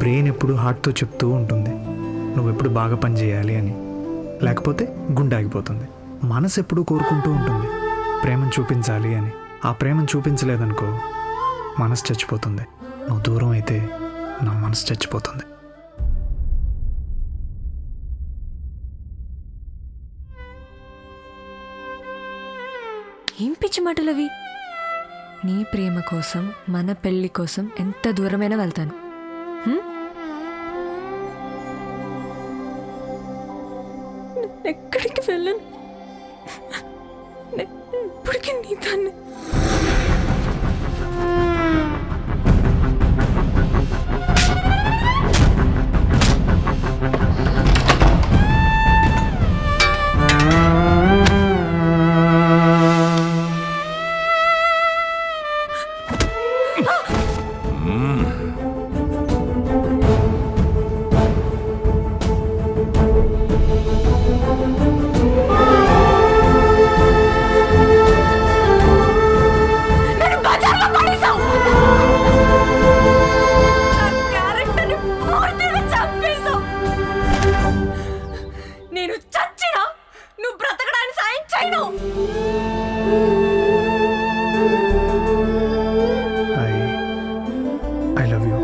Brain ఎప్పుడు హార్ట్తో చెప్తూ ఉంటుంది నువ్వు ఎప్పుడు బాగా పని చేయాలి అని, లేకపోతే గుండె ఆగిపోతుంది. మనసు ఎప్పుడు కోరుకుంటూ ఉంటుంది ప్రేమను చూపించాలి అని. ఆ ప్రేమను చూపించలేదనుకో మనసు చచ్చిపోతుంది. నువ్వు దూరం అయితే నా మనసు చచ్చిపోతుంది. ఏం పిచ్చి మాటలవి? నీ ప్రేమ కోసం, మన పెళ్లి కోసం ఎంత దూరమైనా వెళ్తాను. ఎక్కడికి వెళ్ళను. ఇప్పటికీ నీ దాన్ని. I love you.